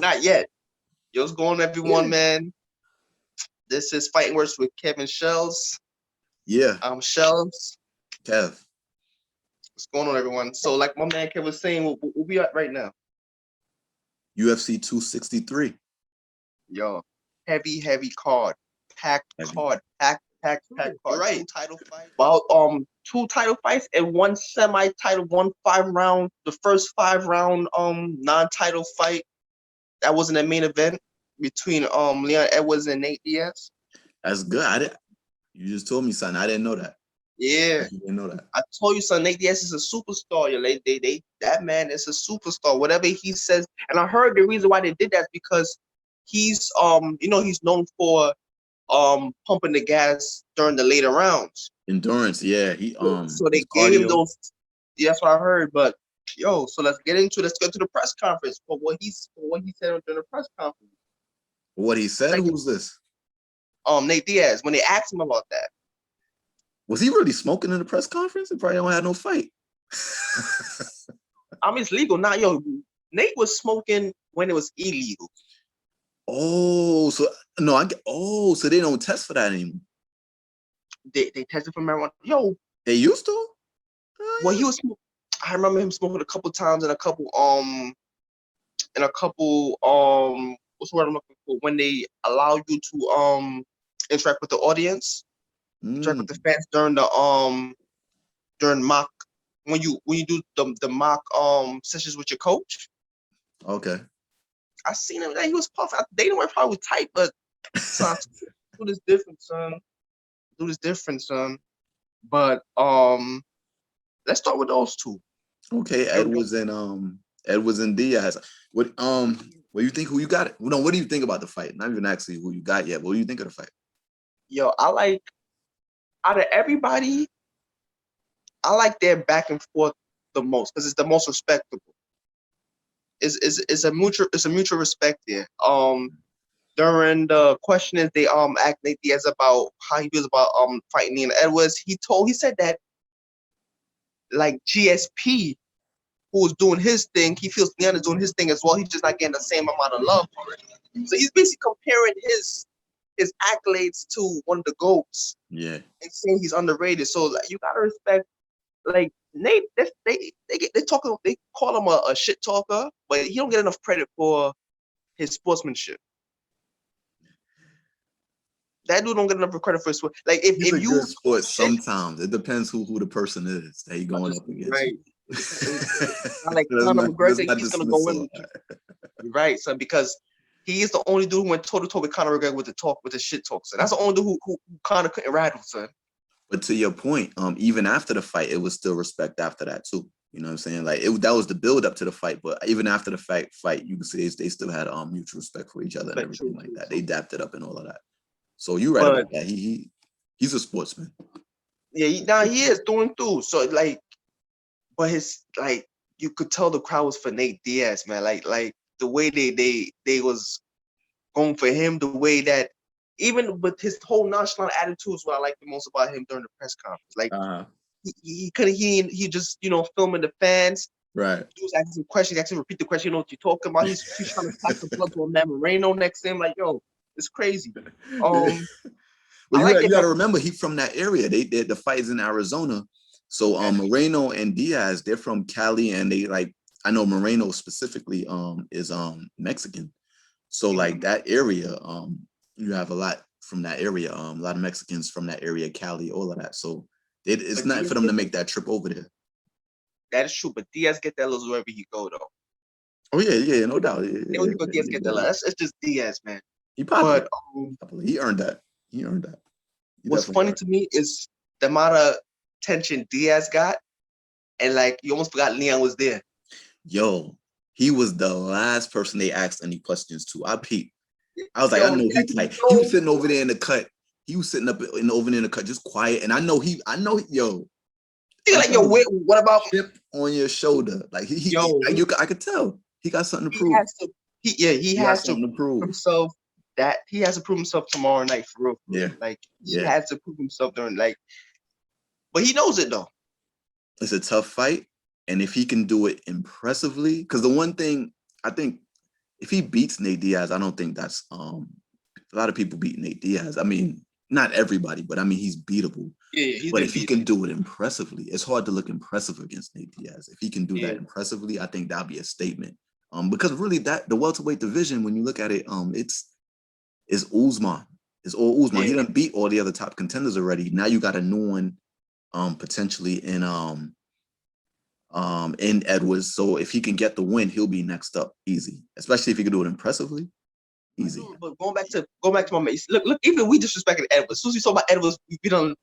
not yet. Yo, what's going on, everyone, man? This is Fighting Words with Kevin Shells. Yeah, Shells. Kev. What's going on, everyone? So, like my man Kev was saying, we'll be at right now. UFC 263. Yo, heavy card, packed Heavy. card, packed card. You're right. Two title fights and one semi-title, one 5-round. The first 5-round non-title fight that wasn't a main event between Leon Edwards and Nate Diaz. That's good. You just told me something. I didn't know that. Yeah, You didn't know that. I told you, son. Nate Diaz is a superstar. That man is a superstar. Whatever he says, and I heard the reason why they did that is because he's he's known for pumping the gas during the later rounds. Endurance, yeah. So they gave him those. Yeah, that's what I heard. But so let's get to the press conference for what he said during the press conference. What he said? Who's this? Nate Diaz. When they asked him about that, was he really smoking in the press conference? He probably don't have no fight. I mean, it's legal now. Yo, Nate was smoking when it was illegal. Oh, so they don't test for that anymore. They tested for marijuana. Yo, they used to. Well, he was. I remember him smoking a couple times in a couple what's the word I'm looking for? When they allow you to interact with the audience, interact with the fans during mock when you do the mock sessions with your coach. Okay. I seen him. He was puffing. They know probably tight, but son, do this different, son. But let's start with those two. Okay, Edwards and Diaz. What you think? Who you got? No, what do you think about the fight? Not even actually who you got yet. But what do you think of the fight? Yo, out of everybody, I like their back and forth the most because it's the most respectable. It's a mutual respect there. During the questions, they asked Nate Diaz about how he feels about fighting Leon Edwards. He said that like GSP, who was doing his thing, he feels Leon is doing his thing as well. He's just not getting the same amount of love for it. So he's basically comparing his accolades to one of the GOATs. Yeah. And saying he's underrated. So like, you gotta respect like Nate. They call him a shit talker, but he don't get enough credit for his sportsmanship. That dude don't get enough credit for his sport. Like if you good sport, sometimes it depends who the person is that he going up against. Right. Like Conor McGregor, he's gonna go in. Right, son, because he is the only dude who went toe to toe with Conor McGregor with the shit talk. So that's the only dude who Conor couldn't rattle, son. But to your point, even after the fight, it was still respect after that too. You know what I'm saying? Like that was the build up to the fight, but even after the fight, you can say they still had mutual respect for each other and everything like that. They dapped it up and all of that. So you're right about that. He's a sportsman. Yeah, he is doing through. So like, but his like you could tell the crowd was for Nate Diaz, man. Like the way they was going for him, the way that even with his whole nonchalant attitude is what I like the most about him during the press conference. Like he just filming the fans. Right. He was asking questions, actually repeat the question, you know what you're talking about. He's trying to pack the blood to a man Moreno next to him. Like, yo, it's crazy. Well, you gotta remember he's from that area. The fight is in Arizona. So Moreno and Diaz, they're from Cali, and I know Moreno specifically is Mexican. So like that area, you have a lot from that area, a lot of Mexicans from that area, Cali, all of that. So it's not for them to make that trip over there. That is true, but Diaz get that love wherever he go though. Oh yeah, no doubt. Diaz get that love. It's just Diaz, man. He popular. He earned that. What's funny to me is the amount of tension Diaz got, and like you almost forgot Leon was there. Yo, he was the last person they asked any questions to. I peeped. I was like, I know he tight. He was sitting over there in the cut. He was sitting over there in the cut, just quiet. And I know, yo. He's like, yo, wait, what about chip on your shoulder? Like I could tell he got something to prove. He has to prove himself. That he has to prove himself tomorrow night for real. Yeah. Like he has to prove himself but he knows it though. It's a tough fight, and if he can do it impressively, because the one thing I think if he beats Nate Diaz, I don't think that's a lot of people beat Nate Diaz. I mean, not everybody, but I mean he's beatable. Yeah, he's But been if he beat. can do it impressively, it's hard to look impressive against Nate Diaz. If he can do Yeah, that impressively, I think that'll be a statement. Because really that the welterweight division, when you look at it, it's Usman. It's all Usman. yeah. He done beat all the other top contenders already. Now you got a new one potentially in Edwards. So if he can get the win, he'll be next up easy. Especially if he can do it impressively. Easy. But going back to my mate. Look. Even we disrespected Edwards. As soon as we saw about Edwards, we done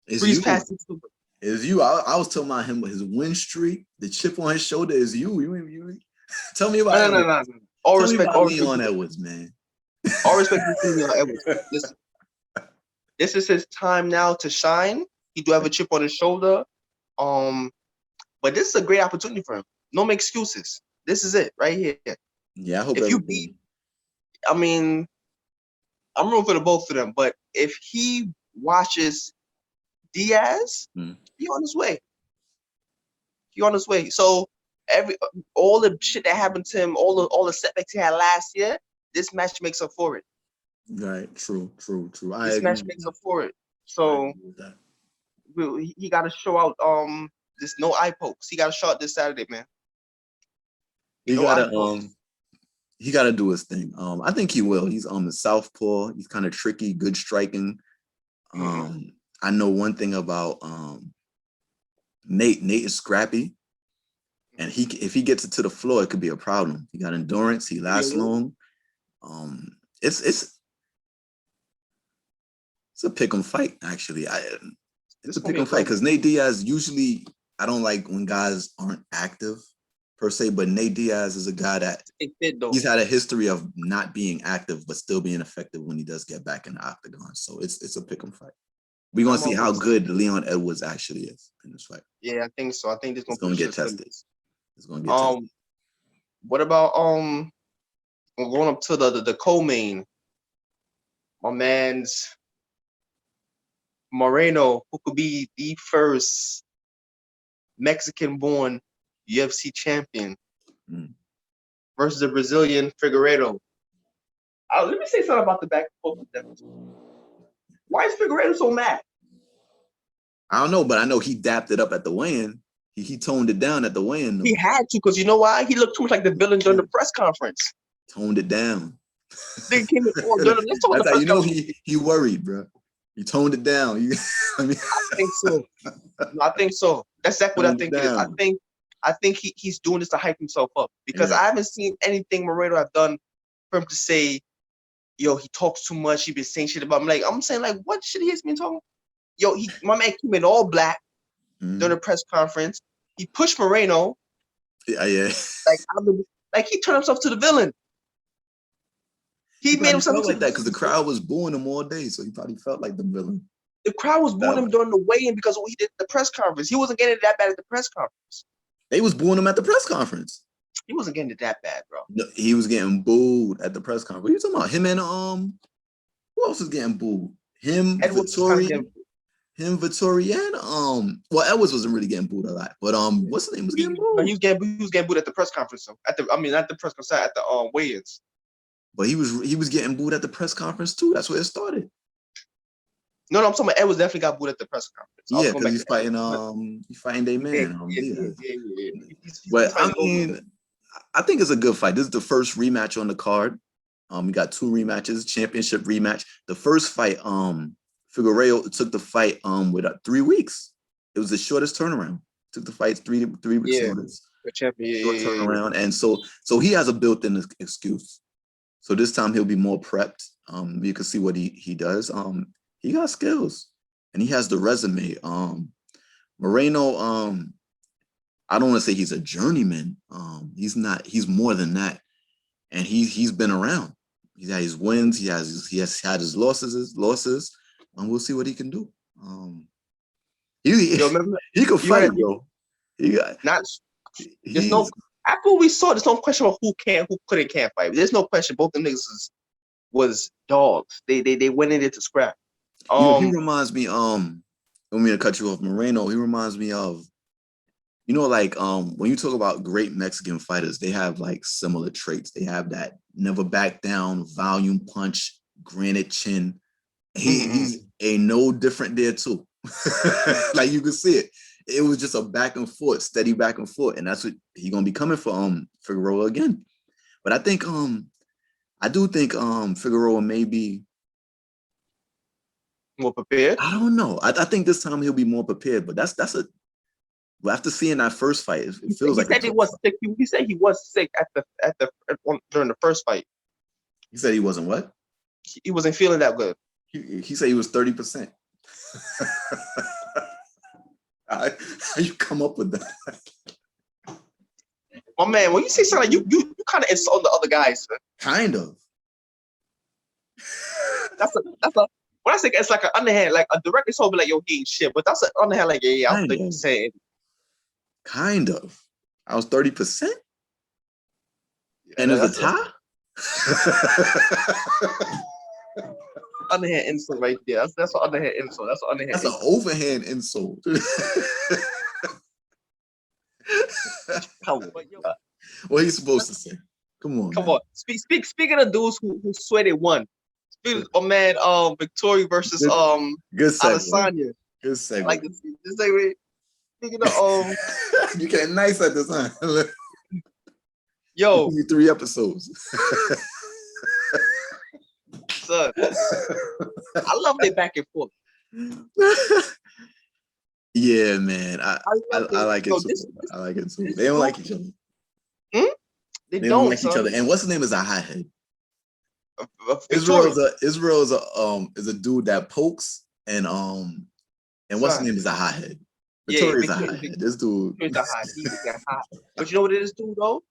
It's breeze you. past it too. It's you. I was telling about him his win streak, the chip on his shoulder is you. You tell me about Edwards. No. All Tell me respect, about Leon Edwards, man. all respect to Leon Edwards. Listen, this is his time now to shine. He do have a chip on his shoulder. But this is a great opportunity for him. No excuses. This is it right here. Yeah, I hope If you everything. beat, I mean, I'm rooting for the both of them. But if he watches Diaz, he on his way. He on his way. So all the shit that happened to him, all the setbacks he had last year, this match makes up for it. Right. True. I This agree match with makes that. up for it. I So agree with that. he got to show out this no eye pokes. He got to show out this Saturday, man. He No eye gotta pokes. he gotta do his thing. I think he will. He's on the southpaw. He's kind of tricky, good striking. I know one thing about Nate. Nate is scrappy, and if he gets it to the floor, it could be a problem. He got endurance. He lasts long. It's a pick 'em fight actually. It's a pick 'em fight because Nate Diaz usually I don't like when guys aren't active per se, but Nate Diaz is a guy that he's had a history of not being active but still being effective when he does get back in the octagon. So it's a pick 'em fight. We're gonna see how good Leon Edwards actually is in this fight. Yeah, I think so. I think this It's gonna get tested. It's gonna get tested. What about going up to the co-main? My man's Moreno, who could be the first Mexican-born UFC champion, versus the Brazilian Figueiredo. Let me say something about the back and forth with them. Why is Figueiredo so mad? I don't know, but I know he dapped it up at the weigh-in. He toned it down at the weigh-in. He had to, because you know why? He looked too much like the villain during the press conference. Toned it down. They came in, let's talk about That's how you know he worried, bro. He toned it down. I think so. I think so. That's exactly what I think it is. I think he's doing this to hype himself up, because I haven't seen anything Moreno have done for him to say, yo, he talks too much. He been saying shit about him. I'm saying, what shit he has been talking? Yo, my man came in all black during the press conference. He pushed Moreno. Yeah. Like he turned himself to the villain. He made himself like that because the crowd was booing him all day, so he probably felt like the villain. The crowd was booing him during the weigh-in because of what he did at the press conference. He wasn't getting it that bad at the press conference. They was booing him at the press conference. He wasn't getting it that bad, bro. No, he was getting booed at the press conference. What are you talking about? Him and who else is getting booed? Him, Vittori, and well, Edwards wasn't really getting booed a lot, but what's the name was getting booed? He was getting booed at the press conference. So not the press conference, at the weigh-ins. But he was getting booed at the press conference too. That's where it started. No, I'm talking about Edwards definitely got booed at the press conference. Yeah, because he's fighting their man. Yeah. But I mean, I think it's a good fight. This is the first rematch on the card. We got 2 rematches, championship rematch. The first fight, Figueiredo took the fight with 3 weeks. It was the shortest turnaround. Took the fight 3 weeks notice. Short turnaround, and so he has a built-in excuse. So this time he'll be more prepped. You can see what he does. He got skills, and he has the resume. Moreno, I don't want to say he's a journeyman. He's not. He's more than that, and he's been around. He's had his wins. He has had his losses. And we'll see what he can do. He can fight, bro. After we saw, there's no question about who could and can't fight. There's no question. Both them niggas was dogs. They went in there to scrap. He reminds me. I don't mean to cut you off, Moreno. He reminds me of, like when you talk about great Mexican fighters, they have like similar traits. They have that never back down, volume punch, granite chin. He's ain't no different there too. Like you can see it. It was just a back and forth, steady back and forth, and that's what he's gonna be coming for Figueroa again. But I think I do think Figueroa may be more prepared. I don't know. I think this time he'll be more prepared, but that's a well, after seeing that first fight, it feels like he said he was sick. He said he was sick during the first fight. He said he wasn't what? He wasn't feeling that good. He said he was 30%. How you come up with that? My man, when you say something, you kind of insult the other guys. Man. Kind of. That's a when I say it's like an underhand, like a director told me like, yo, he ain't shit, but that's an underhand, like, yeah, I'm 30%. Kind of. I was 30%? And there's a tie? Underhand insult right there. That's an underhand insult. That's an underhand That's insult. An overhand insult. Come on. What are you supposed to say? Come on. Come on. Speaking of dudes who swear they won. Victoria versus good Adesanya. Good segue. Like this segue. Speaking of you getting nice at this, huh? Yo, 3 episodes. Son, I love their back and forth. Yeah, man. I like it too. I like it too. They don't like each other. They don't like each other. And what's his name is a hothead. Israel is a dude that pokes and what's his name is a hothead. Victoria's a hothead. This dude. He's a hot. But you know what it is, dude, though?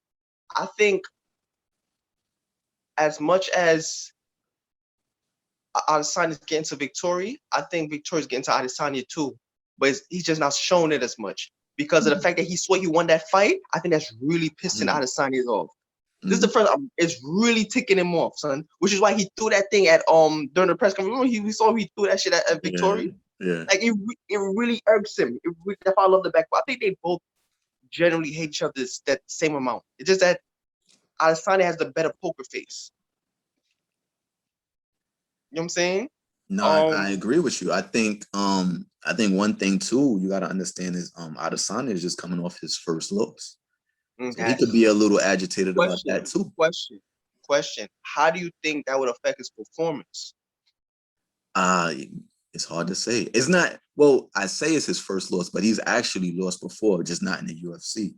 I think as much as Adesanya's getting to Victoria, I think Victoria's getting to Adesanya too. But he's just not showing it as much. Because of the fact that he swore he won that fight, I think that's really pissing Adesanya off. This is the first. It's really ticking him off, son. Which is why he threw that thing at during the press conference. Remember, we saw he threw that shit at Victoria. Yeah. Like it really irks him. That's why I love the back. I think they both generally hate each other that same amount. It's just that Adesanya has the better poker face. You know what I'm saying? No, I agree with you. I think one thing too you got to understand is Adesanya is just coming off his first loss. So he could be a little agitated about that too. Question. How do you think that would affect his performance? It's hard to say. It's not, well, I say it's his first loss, but he's actually lost before, just not in the UFC.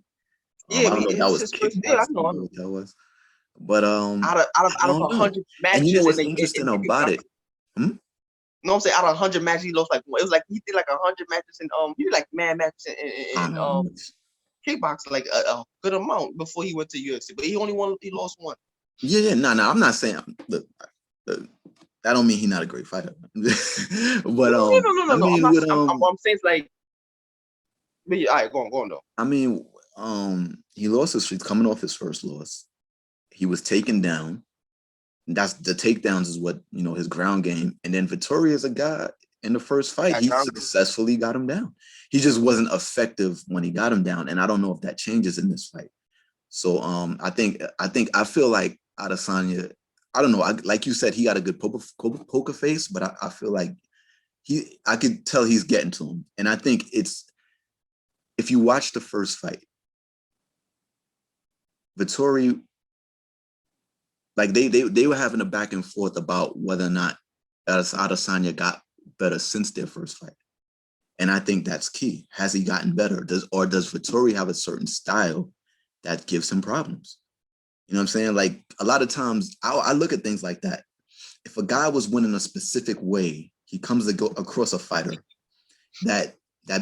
I don't know if that was kickboxing. That was. But out of 100 matches, and you know what's interesting about it? You know what I'm saying? Out of 100 matches, he lost like it was like he did like 100 matches in he did like mad matches in kickboxing, like a good amount before he went to UFC. But he lost one. Yeah, no, I'm not saying look, that don't mean he's not a great fighter. But no. I'm saying it's like, all right, go on though. I mean, he lost his streak coming off his first loss. He was taken down. That's the takedowns is what, his ground game. And then Victoria's a guy in the first fight. He successfully got him down. He just wasn't effective when he got him down. And I don't know if that changes in this fight. So I feel like Adesanya, I don't know. Like you said, he got a good poker face, but I feel like I could tell he's getting to him. And I think if you watch the first fight, Vettori, like they were having a back and forth about whether or not Adesanya got better since their first fight. And I think that's key. Has he gotten better? Does Vettori have a certain style that gives him problems? You know what I'm saying? Like a lot of times I look at things like that. If a guy was winning a specific way, he comes to go across a fighter that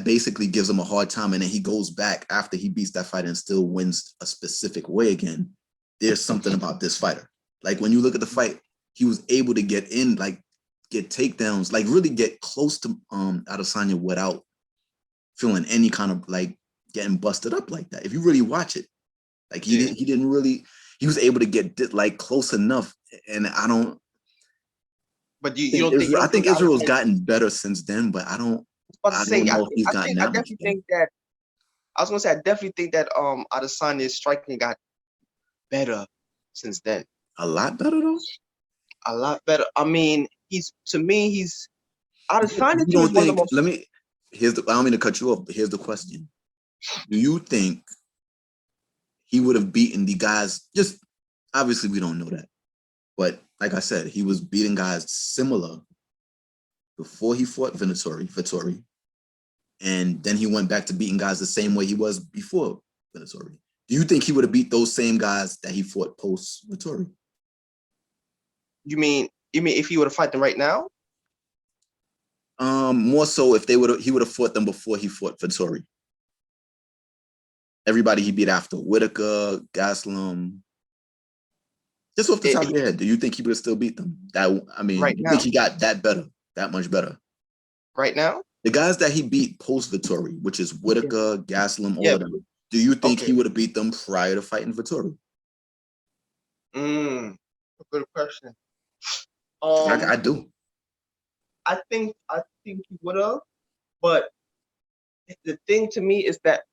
basically gives him a hard time, and then he goes back after he beats that fighter and still wins a specific way again. There's something about this fighter. Like when you look at the fight, he was able to get in, like get takedowns, like really get close to Adesanya without feeling any kind of like getting busted up like that. If you really watch it, like he was able to get like close enough. And I don't. But I think Israel's gotten better since then, but I don't know if he's gotten that much better. I definitely think that Adesanya's striking got better since then. A lot better though. A lot better. I mean, he's Adesanya You to me is don't one of the think? most. Let me. Here's the. I don't mean to cut you off, but here's the question: do you think he would have beaten the guys? Just obviously, we don't know that, but like I said, he was beating guys similar before he fought Vittori, and then he went back to beating guys the same way he was before Vittori. Do you think he would have beat those same guys that he fought post Vittori? You mean if he were to fight them right now? More so if he would have fought them before he fought Vittori. Everybody he beat after Whitaker, Gaslam. Just off the top of your head, do you think he would have still beat them? Right You think now. he got that much better? Right now? The guys that he beat post Vittori, which is Whitaker, Gaslam, all of them. Do you think he would have beat them prior to fighting Vittori? Good question. I do. I think he would have, but the thing to me is that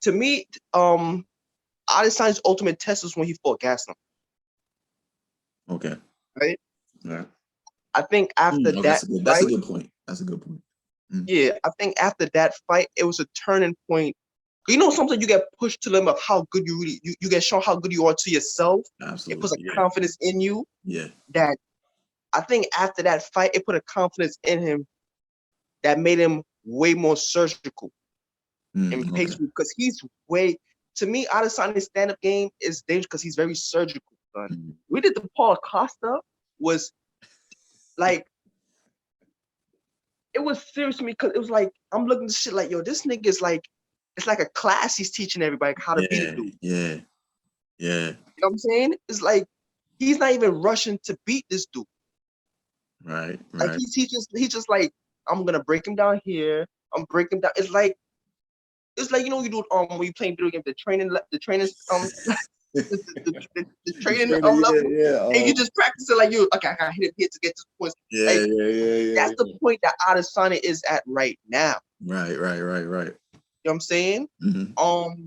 Adesanya's ultimate test was when he fought Gaslam. Okay. Right? Yeah. I think after that that's fight, a good point. That's a good point. Yeah, I think after that fight, it was a turning point. You know, sometimes you get pushed to the limit of how good you really you get shown how good you are to yourself. Absolutely. It puts a confidence in you. Yeah. That I think after that fight, it put a confidence in him that made him way more surgical and patient because he's to me, Adesanya's stand-up game is dangerous because he's very surgical. We did the Paul Costa was like it was serious to me because it was like I'm looking at this shit like, yo, this nigga is like, it's like a class he's teaching everybody how to beat a dude. Yeah. You know what I'm saying? It's like he's not even rushing to beat this dude. Right. Like he's just like, I'm gonna break him down here. I'm breaking him down. It's like you know you do when you playing video games, the training the training level, and you just practice it like you okay, I gotta hit it here to get this point. That's the point that Adesanya is at right now. Right. You know what I'm saying? Mm-hmm.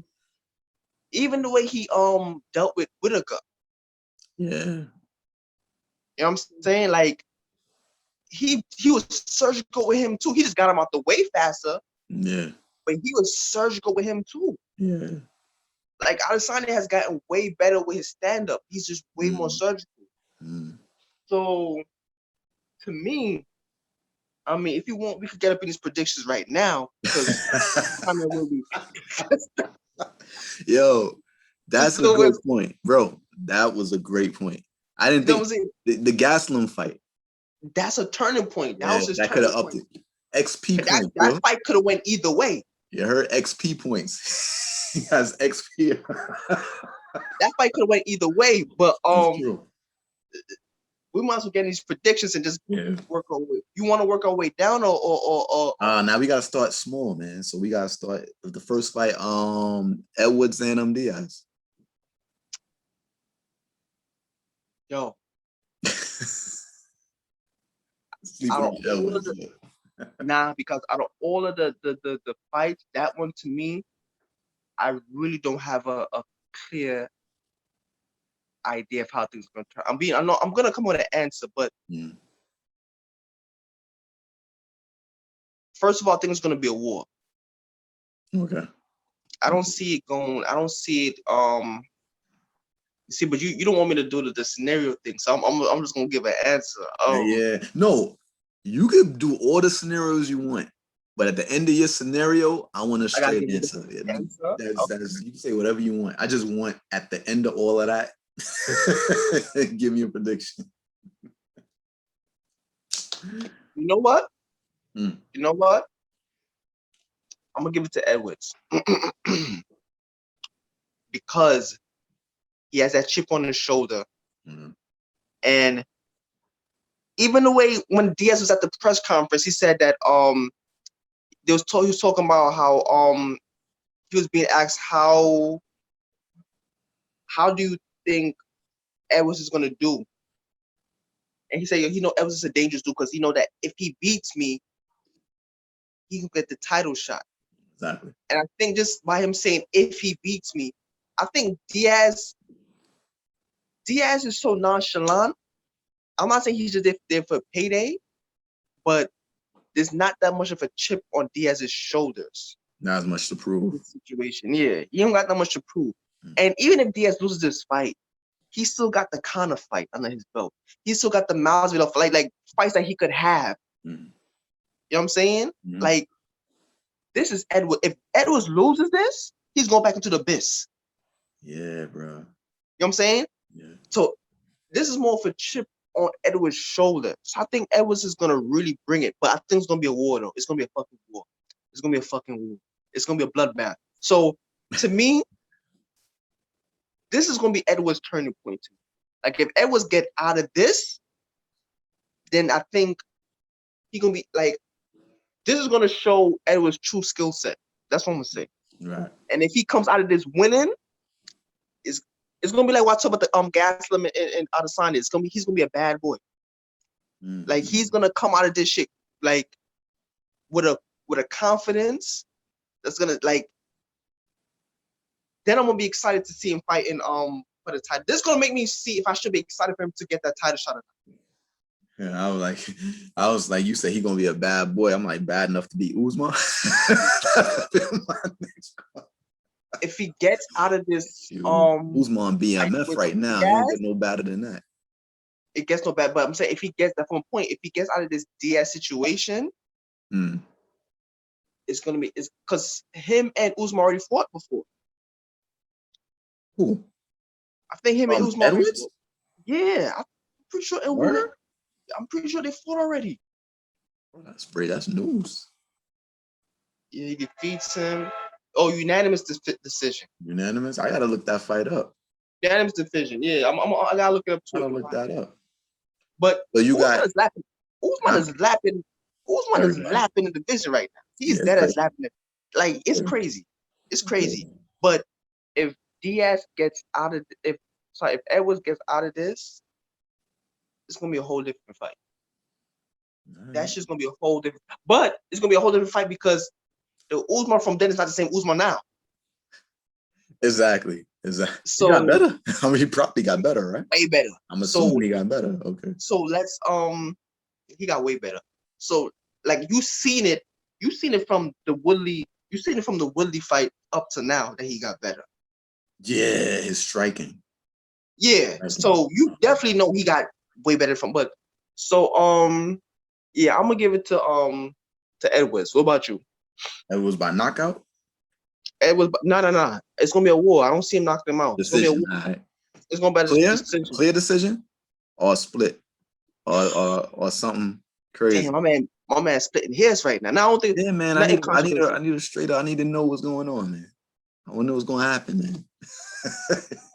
Even the way he dealt with Whitaker. Yeah. You know what I'm saying? Like he was surgical with him too. He just got him out the way faster. Yeah. But he was surgical with him too. Yeah. Like Adesanya has gotten way better with his stand-up. He's just way more surgical. So to me, I mean, if you want, we could get up in these predictions right now because I know we'll be. Yo, that's a good point, bro. That was a great point. I didn't think the Gaslam fight. That's a turning point. That was just that could have upped it. XP points. That fight could have went either way. You heard XP points. He has XP. That fight could have went either way, but we might as well get these predictions and just work our way. You want to work our way down or now we gotta start small, man. So we gotta start with the first fight, Edwards and Diaz. Yo. Because out of all of the fights, that one to me, I really don't have a clear idea of how things are gonna turn. I'm gonna come with an answer, but first of all, I think it's gonna be a war. Okay. I don't see it going. I don't see it. See, but you don't want me to do the scenario thing, so I'm just gonna give an answer. No, you can do all the scenarios you want, but at the end of your scenario, I want a straight answer. You can say whatever you want. I just want at the end of all of that, give me a prediction. You know what? You know what? I'm gonna give it to Edwards because he has that chip on his shoulder, and even the way when Diaz was at the press conference, he said that he was talking about how he was being asked how do you think Edwards is gonna do, and he said Edwards is a dangerous dude because he know that if he beats me, he can get the title shot. Exactly. And I think just by him saying if he beats me, I think Diaz Diaz is so nonchalant. I'm not saying he's just there for payday, but there's not that much of a chip on Diaz's shoulders. Not as much to prove. This situation, yeah, he don't got that much to prove. Mm. And even if Diaz loses this fight, he still got the Conor fight under his belt. He still got the Masvidal fight, like fights that he could have. Mm. You know what I'm saying? Mm. Like, this is Edwards. If Edwards loses this, he's going back into the abyss. Yeah, bro. You know what I'm saying? Yeah. So this is more of a chip on Edwards' shoulder. So I think Edwards is gonna really bring it, but I think it's gonna be a war though. It's gonna be a fucking war. It's gonna be a fucking war. It's gonna be a bloodbath. So to me, this is gonna be Edwards' turning point too. Like if Edwards get out of this, then I think he gonna be like, this is gonna show Edwards' true skill set. That's what I'm gonna say. Right. And if he comes out of this winning, it's gonna be like what I talk about the Gaslam and Adesanya. He's gonna be a bad boy. Mm. Like he's gonna come out of this shit like with a confidence that's gonna like. Then I'm gonna be excited to see him fighting for the title. This is gonna make me see if I should be excited for him to get that title shot. Yeah, I was like, you said he gonna be a bad boy. I'm like, bad enough to beat Usman. If he gets out of this, Usman BMF right now, he don't get no better than that. It gets no bad, but I'm saying if he gets that from point, if he gets out of this Diaz situation, it's gonna be because him and Usman already fought before. Who? I think him and Usman. Edwards? Yeah, I'm pretty sure. I'm pretty sure they fought already. That's news. Yeah, he defeats him. Oh, unanimous decision. Unanimous? I gotta look that fight up. Unanimous decision. Yeah, I gotta look it up too. I gotta look that up. But you Usman got is lapping. Usman is lapping. Usman is lapping the division right now. He's dead as lapping it. Like it's crazy. It's crazy. But if Diaz gets out of if Edwards gets out of this, it's gonna be a whole different fight. That's just gonna be a whole different. But it's gonna be a whole different fight because the Usman from then is not the same Usman now. Exactly. So he got better. I mean, he probably got better, right? Way better. I'm assuming he got better. Okay. So let's he got way better. So like you seen it from the Woodley. You seen it from the Woodley fight up to now that he got better. Yeah, his striking. Yeah. So you definitely know he got way better from. But so yeah, I'm gonna give it to Edwards. What about you? Edwards by knockout? Edwards, no. It's gonna be a war. I don't see him knocking him out. Decision. It's gonna be a decision. Clear decision, or split, or something crazy. Damn, my man splitting hairs right now. Now I don't think. Yeah, man. I need a straight up. I need to know what's going on, man. I want to know what's gonna happen, man.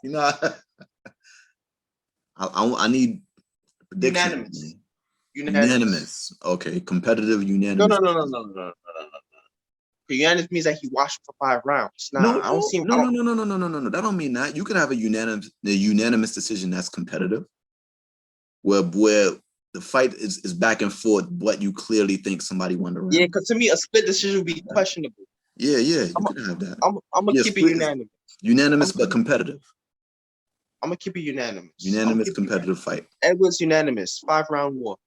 You know, I need predictions. Unanimous. Okay, competitive unanimous. No. Unanimous means that he watched for 5 rounds. No. That don't mean that. You can have a unanimous decision that's competitive, where the fight is back and forth, but you clearly think somebody won the round. Yeah, because to me, a split decision would be questionable. Yeah, you can have that. I'm gonna keep it unanimous. Unanimous, but competitive. I'm gonna keep it unanimous. Unanimous, competitive fight. Edwards unanimous, 5-round war.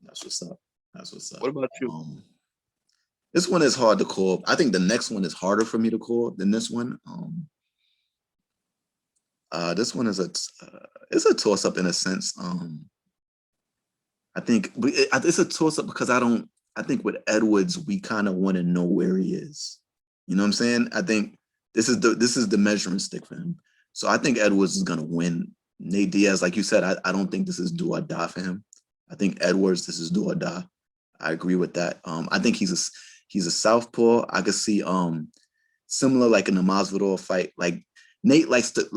That's what's up. What about you? This one is hard to call. I think the next one is harder for me to call than this one. This one is it's a toss up in a sense. I think it's a toss up because I think with Edwards we kind of want to know where he is. You know what I'm saying? I think this is the measuring stick for him. So I think Edwards is gonna win. Nate Diaz, like you said, I don't think this is do or die for him. I think Edwards, this is do or die. I agree with that. I think he's a southpaw. I could see similar like in the Masvidal fight. Like Nate likes to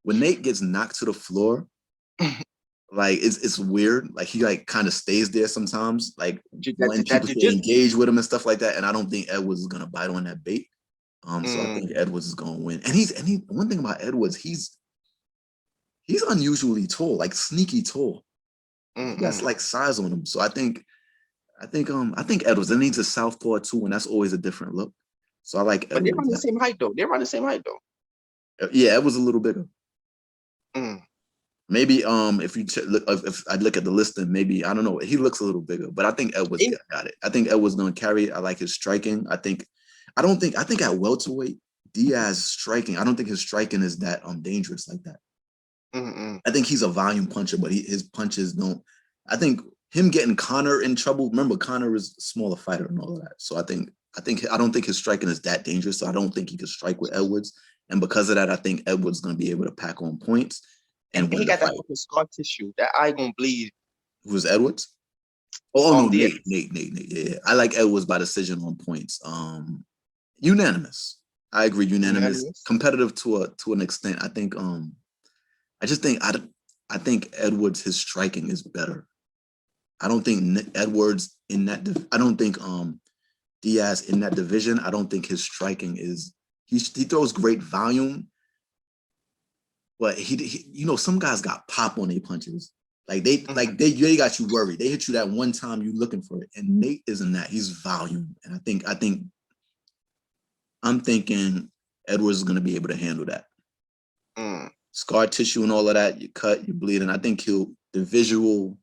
when Nate gets knocked to the floor, like it's weird. Like he like kind of stays there sometimes, like when people engage with him and stuff like that. And I don't think Edwards is gonna bite on that bait. So I think Edwards is gonna win. And he one thing about Edwards, he's unusually tall, like sneaky tall. That's like size on him. So I think Edwards, and he's a southpaw too, and that's always a different look. So I like Edwards. But they're around the same height though. Yeah, Edwards a little bigger. Mm. Maybe if you look, if I look at the list, then maybe I don't know. He looks a little bigger, but I think Edwards got it. I think Edwards gonna carry it. I like his striking. I think at welterweight, Diaz striking. I don't think his striking is that dangerous like that. Mm-mm. I think he's a volume puncher, but his punches don't. I think him getting Conor in trouble. Remember, Conor is a smaller fighter and all of that. So I don't think his striking is that dangerous. So I don't think he can strike with Edwards. And because of that, I think Edwards is going to be able to pack on points and win he the got that fight. fucking scar tissue. That eye gonna bleed. Who's Edwards? Oh no, Diaz. Nate. Yeah. I like Edwards by decision on points. Unanimous. I agree. Unanimous. Competitive to an extent. I think. I think Edwards, his striking is better. I don't think Edwards in that. I don't think Diaz in that division. I don't think his striking is. He throws great volume, but he some guys got pop on their punches. Like they got you worried. They hit you that one time you looking for it, and Nate isn't that. He's volume, and I'm thinking Edwards is going to be able to handle that. Scar tissue and all of that. You cut, you bleed, and I think the visual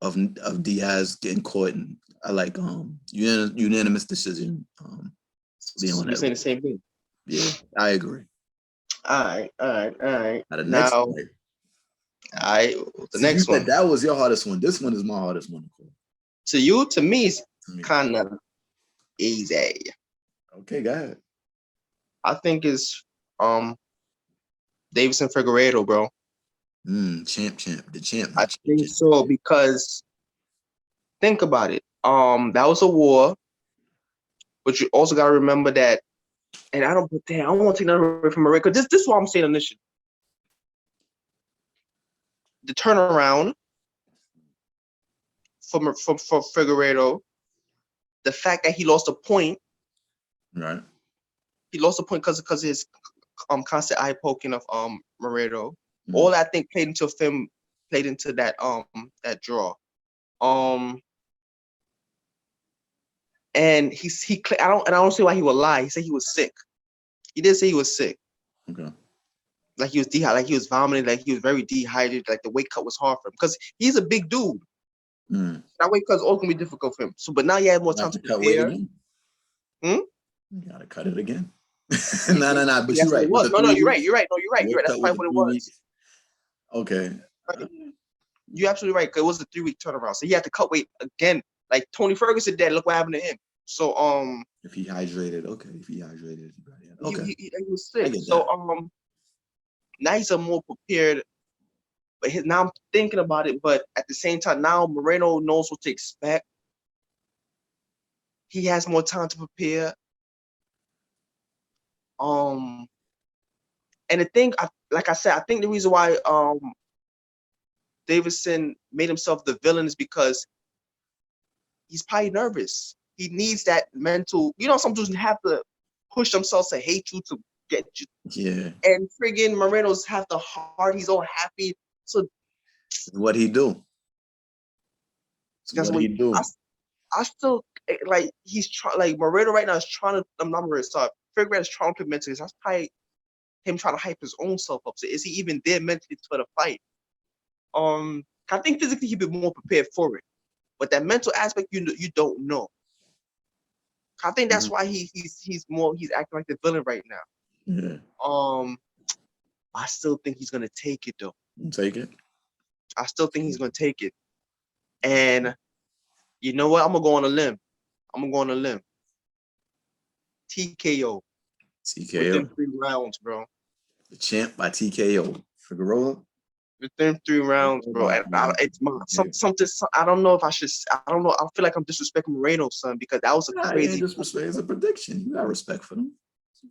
of Diaz getting caught, and I like unanimous decision. You're saying the same thing. Yeah, I agree. All right. Now, the next one. That was your hardest one. This one is my hardest one. To me, it's kind of easy. Okay, go ahead. I think it's Deiveson Figueiredo, bro. Champ, the champ. I think so because think about it. That was a war, but you also got to remember that. And I don't want to take nothing away from Moreno. This is what I'm saying initially. The turnaround for Figueiredo, the fact that he lost a point. Right. He lost a point because of his constant eye poking of Moreno. All that I think played into that that draw. And I don't see why he would lie. He said he was sick. He did say he was sick. Okay. Like he was dehydrated, like he was vomiting, like he was very dehydrated, like the weight cut was hard for him. Because he's a big dude. That weight cut is always gonna be difficult for him. So but now you have more time to prepare. You gotta cut it again. No. But you're right. No, you're right. You're right. That's probably what it was. Okay. You're absolutely right. Cause it was a 3-week turnaround. So he had to cut weight again. Like Tony Ferguson did. Look what happened to him. So if he hydrated, okay. Okay. He was sick. So now he's more prepared. But now I'm thinking about it. But at the same time, now Moreno knows what to expect. He has more time to prepare. And the thing, like I said, I think the reason why Deiveson made himself the villain is because he's probably nervous. He needs that mental. Some dudes have to push themselves to hate you to get you. Yeah. And friggin' Moreno's have the heart. He's all happy. So what he do? That's what he do. I still like he's trying. Like Moreno right now is trying to. I'm not really sorry. Figueiredo is trying to mentally. That's probably him trying to hype his own self up. So is he even there mentally for the fight? I think physically he'd be more prepared for it, but that mental aspect you don't know. I think that's why he's acting like the villain right now. Yeah. I still think he's gonna take it though. Take it. I still think he's gonna take it, and you know what? I'm gonna go on a limb. TKO. Within 3 rounds, bro. The champ by TKO. Figueroa. Within 3 rounds, bro. And it's something. I don't know if I should. I don't know. I feel like I'm disrespecting Moreno, son, because that was a crazy. Disrespect. It's a prediction. You got respect for them.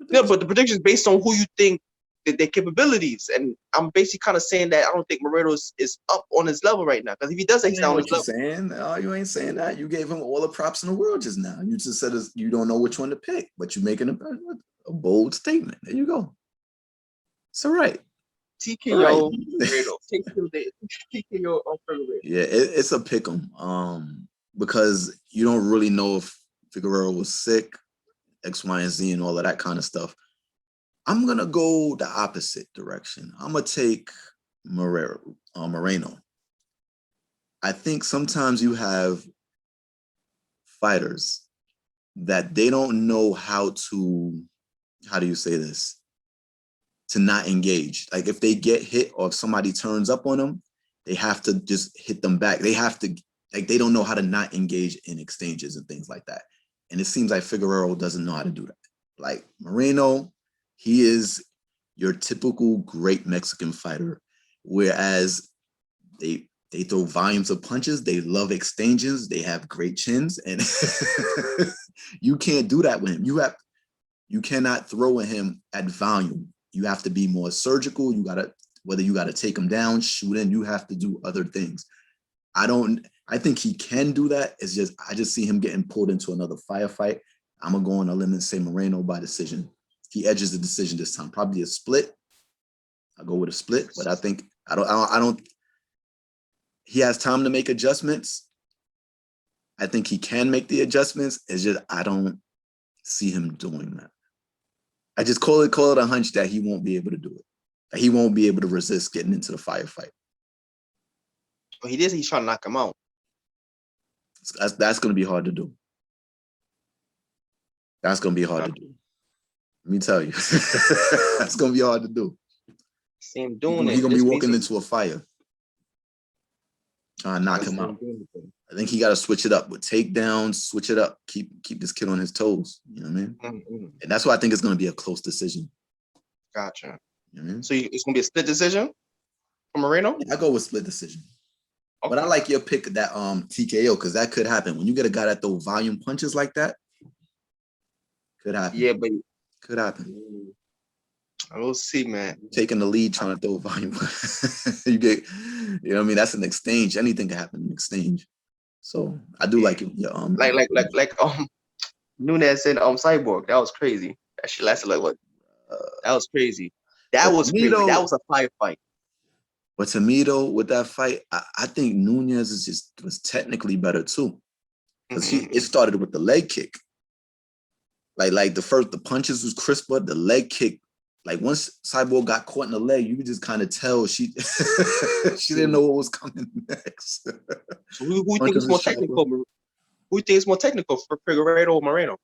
Yeah, but the prediction is based on who you think that their capabilities, and I'm basically kind of saying that I don't think Moreno is up on his level right now. Because if he does, he's down. What you saying? Oh, you ain't saying that. You gave him all the props in the world just now. You just said you don't know which one to pick, but you're making a bold statement. There you go. It's all right. TKO Moreno. TKO on Figueroa. Yeah, it's a pick 'em. Because you don't really know if Figueroa was sick, X, Y, and Z, and all of that kind of stuff. I'm gonna go the opposite direction. I'm gonna take Moreno. I think sometimes you have fighters that they don't know how do you say this? To not engage. Like if they get hit or if somebody turns up on them, they have to just hit them back. They have to, like, they don't know how to not engage in exchanges and things like that. And it seems like Figueroa doesn't know how to do that. Like Moreno, he is your typical great Mexican fighter, whereas they throw volumes of punches. They love exchanges. They have great chins, and you can't do that with him. You cannot throw at him at volume. You have to be more surgical. Whether you gotta take him down, shoot in, you have to do other things. I think he can do that. I just see him getting pulled into another firefight. I'm gonna go on a limb and say Moreno by decision. He edges the decision this time. Probably a split. I'll go with a split, but I think I don't he has time to make adjustments. I think he can make the adjustments. It's just I don't see him doing that. I just call it a hunch that he won't be able to do it. That he won't be able to resist getting into the firefight. But he's trying to knock him out. That's going to be hard to do. That's going to be hard to do. Let me tell you. That's going to be hard to do. See him doing it. He's going to be walking into a fire. Trying to knock him out. I think he got to switch it up with takedowns, switch it up, keep this kid on his toes. You know what I mean? Mm-hmm. And that's why I think it's going to be a close decision. Gotcha. You know what I mean? So it's going to be a split decision for Moreno? Yeah, I go with split decision. Okay. But I like your pick that TKO because that could happen. When you get a guy that throw volume punches like that, could happen. Yeah, but could happen. We'll see, man. Taking the lead, trying to throw volume. You get, you know what I mean? That's an exchange. Anything can happen in an exchange. So I do like it. Yeah, like Nunes and Cyborg. That was crazy. That shit lasted like what? That was crazy. That was crazy. That was a firefight. But to me though, with that fight, I think Nunes was technically better too. Because it started with the leg kick. Like the punches was crisper, the leg kick. Like once Cyborg got caught in the leg, you could just kind of tell she didn't know what was coming next. So who think is more technical? Who thinks more technical for Figueroa or Moreno?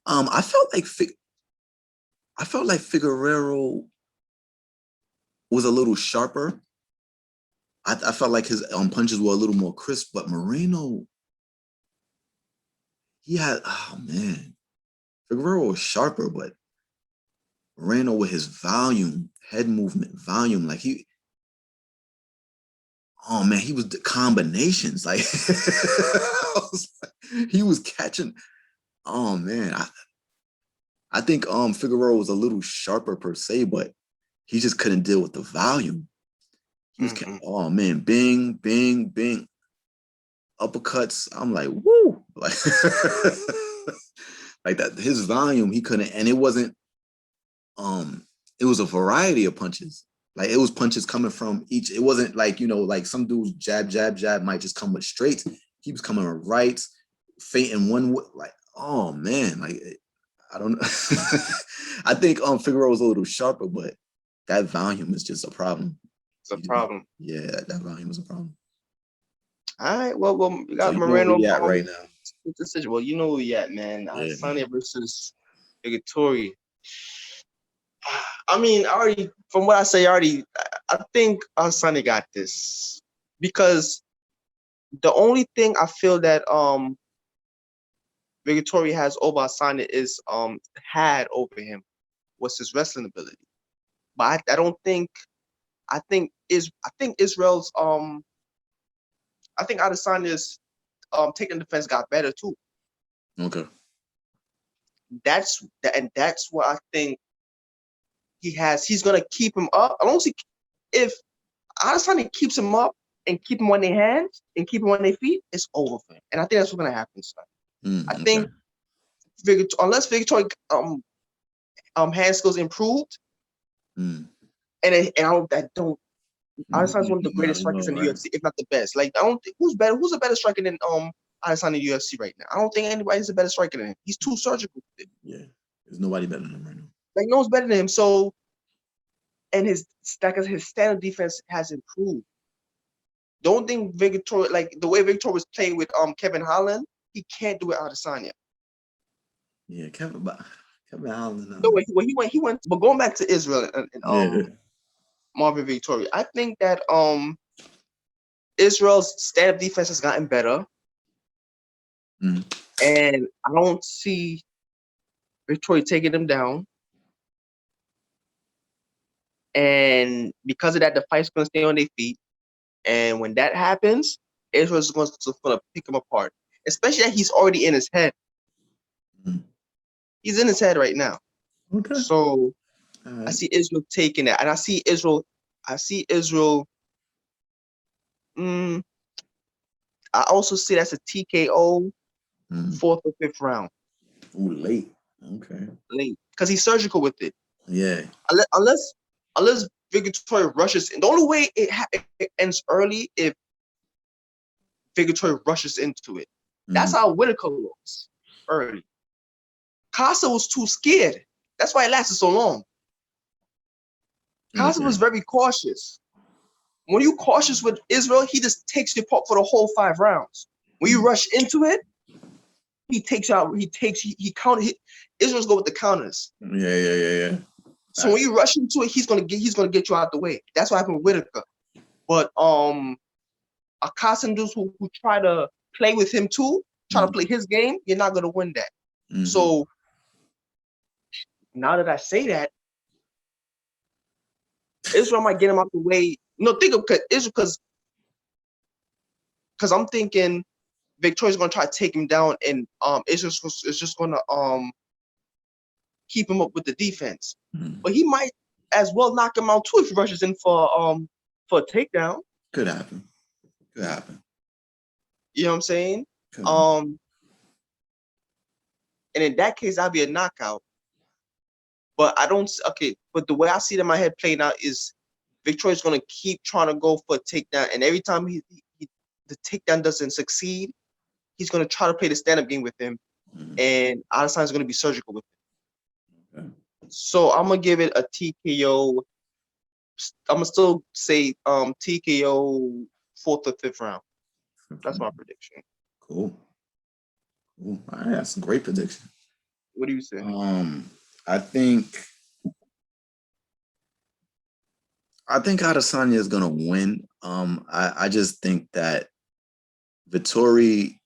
I felt like Figueroa was a little sharper. I felt like his punches were a little more crisp, but Moreno, Figueroa was sharper, but Moreno with his volume, head movement, volume, like he was the combinations. Like, he was catching. Oh man, I think Figueroa was a little sharper per se, but he just couldn't deal with the volume. He was oh man, bing, bing, bing, uppercuts. I'm like, woo, like, like that. His volume, he couldn't, and it wasn't. It was a variety of punches. Like it was punches coming from each. It wasn't like, like some dudes jab, jab, jab might just come with straights. He was coming with rights, feinting one. Like, oh man, like I don't know. I think Figueroa was a little sharper, but that volume is just a problem. It's a problem. Yeah, that volume is a problem. All right. Well, we got Moreno right now. Decision. Well, you know where we at, man. Sonya versus Vigatory. I mean, from what I say, I think Sonny got this because the only thing I feel that Vigatory has over Sonny is had over him was his wrestling ability. But I don't think I think Israel's I think Adesanya's taking defense got better too. Okay. That's what I think he's gonna keep him up. I don't see if Adesanya keeps him up and keep him on their hands and keep him on their feet, it's over for him. And I think that's what's gonna happen, son. I think unless Vigatory hand skills improved, and Adesanya's one of the greatest strikers in the UFC, if not the best. Like I don't think who's a better striker than Adesanya in the UFC right now. I don't think anybody's a better striker than him. He's too surgical. Yeah, there's nobody better than him right now. Like no one's better than him. So, and his standard defense has improved. Don't think Victor, like the way Victor was playing with Kevin Holland, he can't do it out of Adesanya. Yeah, Kevin Holland. No, he went. But going back to Israel and Yeah. Marvin Victoria, I think that Israel's stand-up defense has gotten better, Mm. and I don't see Victoria taking them down. And because of that, the fight's gonna stay on their feet. And when that happens, Israel's going to pick him apart. Especially that he's already in his head. Mm. He's in his head right now. Okay. So Right. I see Israel taking that, and I see Israel. I also see that's a TKO, fourth or fifth round. Ooh, late. Okay. Late, because he's surgical with it. Yeah. Unless Victoria rushes in. The only way it ends early if Victoria rushes into it. That's how Whitaker lost early. Casa was too scared. That's why it lasted so long. Casa was very cautious. When you cautious with Israel, he just takes you apart for the whole 5 rounds. When you rush into it, he takes out. He counter. Israel's go with the counters. Yeah. So when you rush into it, he's gonna get you out the way. That's what happened with Whitaker. But Akasim dudes who try to play with him too, try to play his game, you're not gonna win that. So now that I say that, Israel might get him out the way. No, think of Israel because I'm thinking Victoria's gonna try to take him down, and Israel is just gonna keep him up with the defense. But he might as well knock him out too if he rushes in for a takedown. Could happen. You know what I'm saying? And in that case, that'd be a knockout. But I don't. Okay, but the way I see it in my head playing out is Victoria's gonna keep trying to go for a takedown, and every time the takedown doesn't succeed, he's gonna try to play the stand-up game with him, and Adesanya's gonna be surgical with him. Okay. So I'm gonna give it a TKO. I'm gonna still say TKO 4th or 5th round. That's my prediction. Cool. All right, that's a great prediction. What do you say? I think Adesanya is gonna win. I just think that Vettori,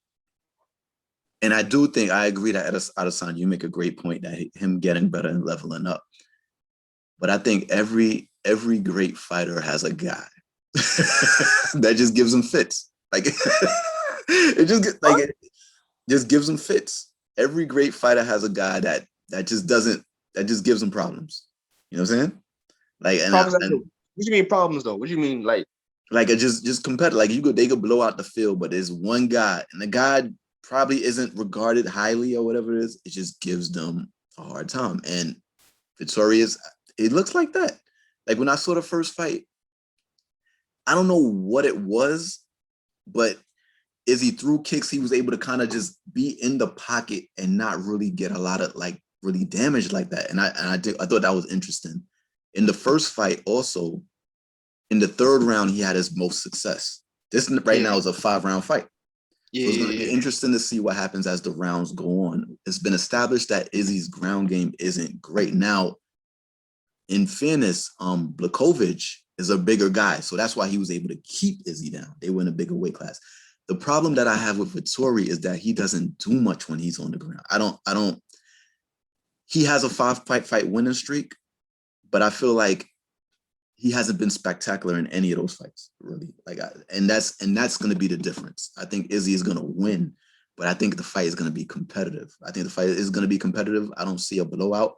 and I do think I agree that Adesanya, you make a great point that him getting better and leveling up. But I think every great fighter has a guy that just gives him fits. Like it just gives him fits. Every great fighter has a guy that just gives him problems. You know what I'm saying? Like what do you mean problems though? What do you mean like it just competitive? Like they could blow out the field, but there's one guy, and the guy probably isn't regarded highly or whatever it is. It just gives them a hard time. And Victoria's, it looks like that. Like when I saw the first fight, I don't know what it was, but as he threw kicks, he was able to kind of just be in the pocket and not really get a lot of like really damage like that. And I thought that was interesting. In the first fight, also in the 3rd round, he had his most success. This right now is a 5-round fight. So it's going to be interesting to see what happens as the rounds go on. It's been established that Izzy's ground game isn't great. Now, in fairness, Blachowicz is a bigger guy. So that's why he was able to keep Izzy down. They were in a bigger weight class. The problem that I have with Vettori is that he doesn't do much when he's on the ground. He has a 5-fight winning streak, but I feel like he hasn't been spectacular in any of those fights, really. And that's going to be the difference. I think Izzy is going to win, but I think the fight is going to be competitive. I don't see a blowout.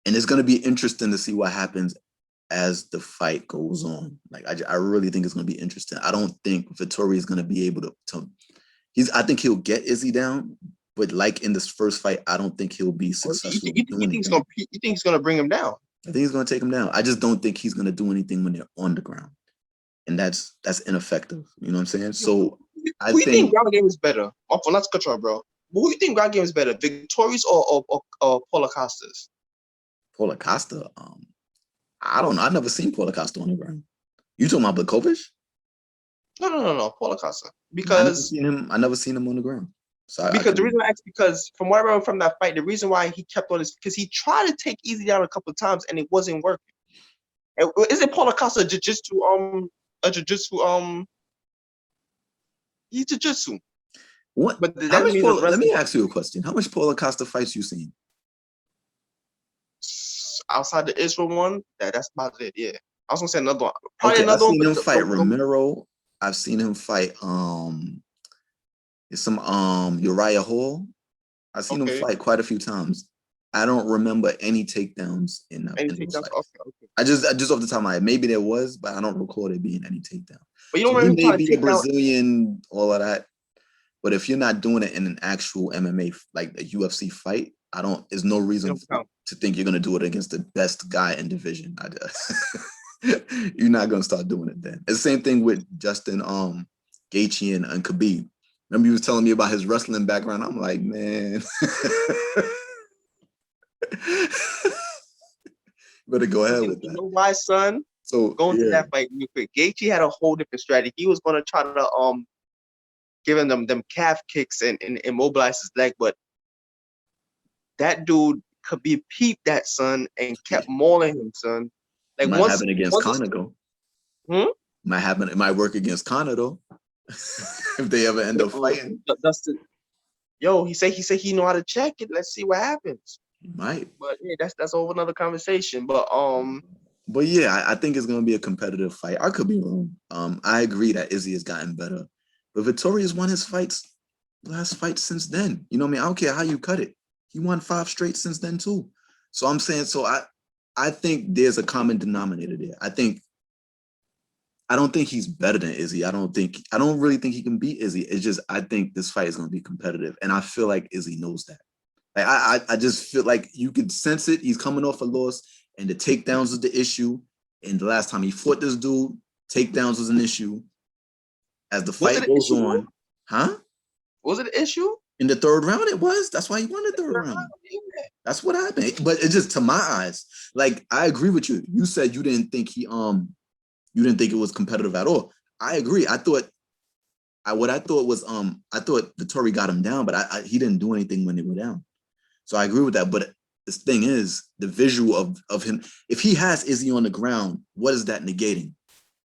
And it's going to be interesting to see what happens as the fight goes on. Like, I really think it's going to be interesting. I don't think Vettori is going to be able to I think he'll get Izzy down, but like in this first fight, I don't think he'll be successful. You think he's going to bring him down? I think he's going to take him down. I just don't think he's going to do anything when they're on the ground. And that's ineffective. You know what I'm saying? So who you think ground game is better? Not to cut you off, bro. But who you think ground game is better, Victoria's or Paulo Costa's? Paulo Costa. I don't know. I've never seen Paulo Costa on the ground. You talking about Blakovic? No, Paulo Costa. Because I never seen him on the ground. So because the reason I asked, because from what I remember from that fight, the reason why he kept on is because he tried to take Izzy down a couple of times and it wasn't working. Is it Paulo Costa jiu-jitsu? He's jiu-jitsu. What? But that How much means Paulo, let me ask you a question. How much Paulo Costa fights you seen? Outside the Israel one, that's about it. Yeah, I was gonna say another one. Probably Okay, another I've one. seen him fight Romero. I've seen him fight some Uriah Hall. I've seen him fight quite a few times. I don't remember any takedowns in those fights. Okay. I just off the top of my head, maybe there was, but I don't recall there being any takedown. But you don't So he remember may be a Brazilian, all of that. But if you're not doing it in an actual MMA, like a UFC fight, there's no reason to think you're going to do it against the best guy in division. You're not going to start doing it then. It's the same thing with Justin Gaethje and Khabib. Remember you was telling me about his wrestling background? I'm like, man. Better go ahead with that. You know why, son? So going to that fight real quick. Gaethje had a whole different strategy. He was going to try to give him them calf kicks and immobilize his leg, but that dude could be peeped that, son, and kept mauling him, son. Like might happen against Conor though. It might work against Conor though. If they ever end up fighting. He said he know how to check it. Let's see what happens. He might. But yeah, that's over another conversation. But yeah, I think it's gonna be a competitive fight. I could be wrong. I agree that Izzy has gotten better. But Vittoria's won his last fight since then. You know what I mean? I don't care how you cut it. He won 5 straight since then too. So I'm saying, I think there's a common denominator there. I don't think he's better than Izzy. I don't really think he can beat Izzy. It's just, I think this fight is going to be competitive. And I feel like Izzy knows that. Like, I just feel like you can sense it. He's coming off a loss and the takedowns is the issue. And the last time he fought this dude, takedowns was an issue. As the fight goes on, was it an issue? In the 3rd round, it was. That's why he won the 3rd round. That's what happened. But it's just, to my eyes, like, I agree with you. You said you didn't think it was competitive at all. I agree. I thought Vettori got him down, but he didn't do anything when they were down. So I agree with that. But the thing is, the visual of him, if he has Izzy on the ground, what is that negating?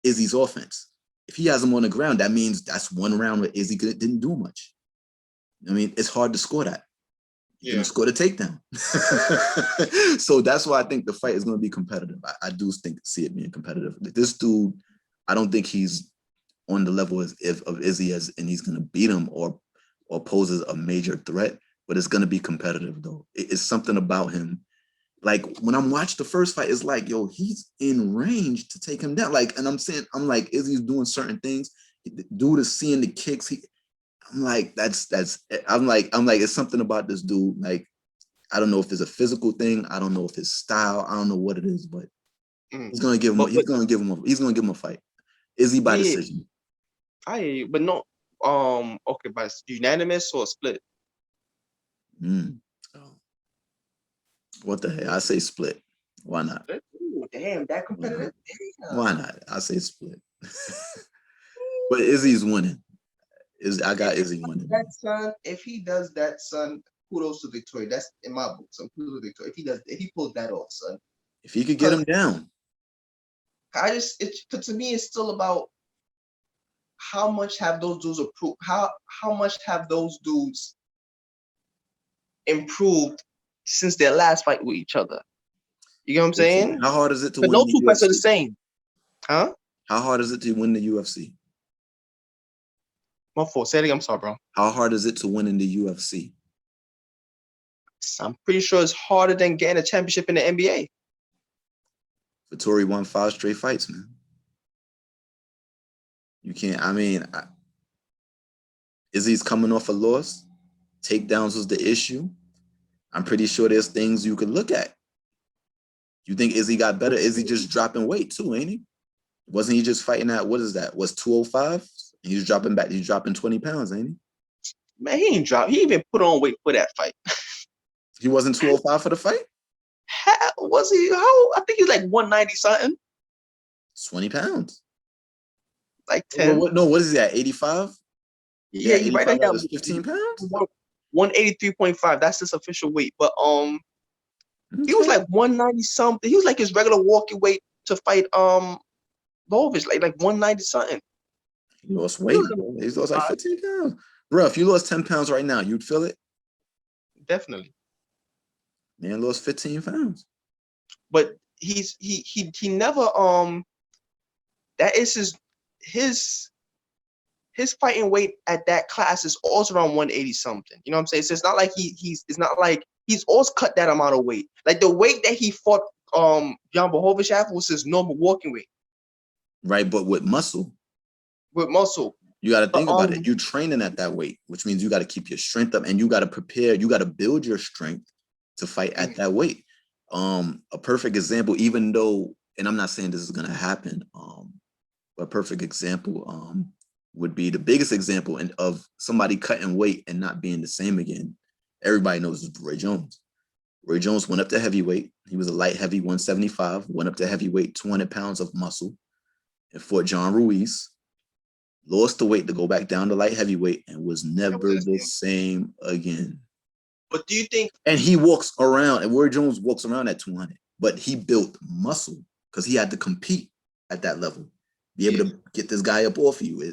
Izzy's offense. If he has him on the ground, that means that's one round where Izzy didn't do much. I mean, it's hard to score that. You're going to score the takedown. So that's why I think the fight is going to be competitive. I do see it being competitive. This dude, I don't think he's on the level of Izzy and he's going to beat him or poses a major threat, but it's going to be competitive though. It's something about him. Like when I'm watching the first fight, it's like, yo, he's in range to take him down. Like, and I'm like, Izzy's doing certain things. The dude is seeing the kicks. I'm like, I'm like, it's something about this dude. Like, I don't know if it's a physical thing. I don't know if it's style. I don't know what it is, but he's gonna give him a fight. Izzy by decision. But no, okay, by unanimous or split? What the hell? I say split. Why not? Ooh, damn, that competitive. Why not? I say split. But Izzy's winning. I got Izzy winning. That, son, if he does that, son, kudos to Victoria. That's in my book. So kudos to Victoria. If he pulls that off, son. If he could get him down. To me, it's still about how much have those dudes improved? How much have those dudes improved since their last fight with each other? You get what I'm saying? How hard is it to win? No 2 fights are the same. Huh? How hard is it to win the UFC? My fault. Say it again. I'm sorry, bro. How hard is it to win in the UFC? I'm pretty sure it's harder than getting a championship in the NBA. Vettori won 5 straight fights, man. You can't. I mean, Izzy's coming off a loss. Takedowns was the issue. I'm pretty sure there's things you could look at. You think Izzy got better? Izzy just dropping weight too, ain't he? Wasn't he just fighting at, what is that? Was 205? He's dropping back. He's dropping 20 pounds, ain't he? Man, he ain't dropped. He even put on weight for that fight. He wasn't 205 for the fight? was he? How? I think he's like 190 something, 20 pounds. like 10. What is he at? 85? Yeah, Yeah, he right 85 like is 15 pounds? 183.5. That's his official weight. But he was Okay. like 190 something. He was like his regular walking weight to fight Lovich, like 190 something. He lost He weight, was bro. He lost like uh, 15 pounds. Bro, if you lost 10 pounds right now, you'd feel it? definitely. Man lost 15 pounds. But he never that is his fighting weight at that class is also around 180 something. You know what I'm saying? So it's not like it's not like he's always cut that amount of weight. Like the weight that he fought Jan Blachowicz at was his normal walking weight Right, but with muscle, with muscle. you got to But think about it. You're training at that weight, which means you got to keep your strength up and you got to prepare. You got to build your strength to fight at that weight. A perfect example, even though, and I'm not saying this is going to happen, but a perfect example would be the biggest example of somebody cutting weight and not being the same again. Everybody knows it's Roy Jones. Roy Jones went up to heavyweight. He was a light heavy 175, went up to heavyweight, 200 pounds of muscle, and fought John Ruiz, lost the weight to go back down to light heavyweight, and was never the same again. But do you think? And he walks around, and Roy Jones walks around at 200, but he built muscle because he had to compete at that level, be able to get this guy up off you.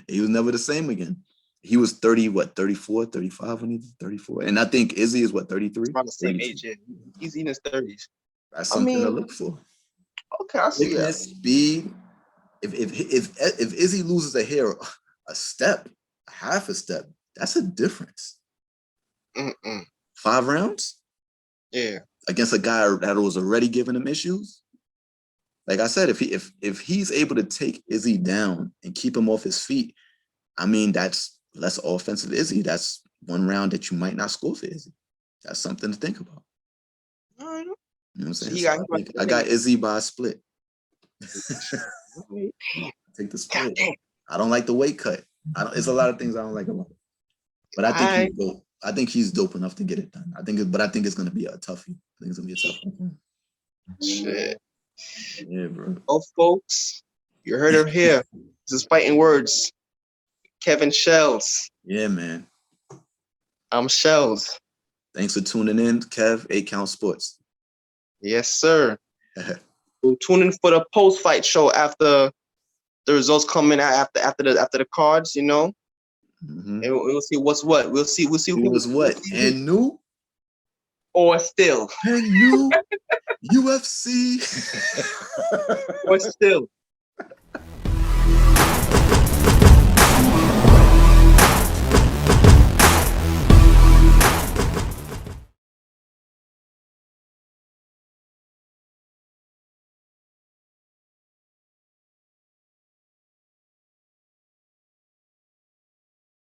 He was never the same again. He was 34, 35 when he was 34. And I think Izzy is 33? Around the same age, yeah. He's in his 30s. That's something to look for. Okay, I see that. Speed. If Izzy loses a hair, a step, half a step, that's a difference. 5 rounds? Yeah. Against a guy that was already giving him issues. Like I said, if he's able to take Izzy down and keep him off his feet, I mean, that's less offensive Izzy. That's 1 round that you might not score for Izzy. That's something to think about. You know what I'm saying? So I got Izzy by a split. Take the split. I don't like the weight cut. It's a lot of things I don't like about it. But I think he's dope. I think he's dope enough to get it done. I think it's gonna be a toughie. I think it's gonna be a tough one. Shit. Yeah, bro. Oh, folks, you heard her here. This is Fighting Words. Kevin Shells. Yeah, man. I'm Shells. Thanks for tuning in, Kev, 8 Count Sports. Yes, sir. We'll tune in for the post-fight show after the results come in after the cards, you know. And we'll see what's what. We'll see who was what. And new or still. and new UFC. Or still.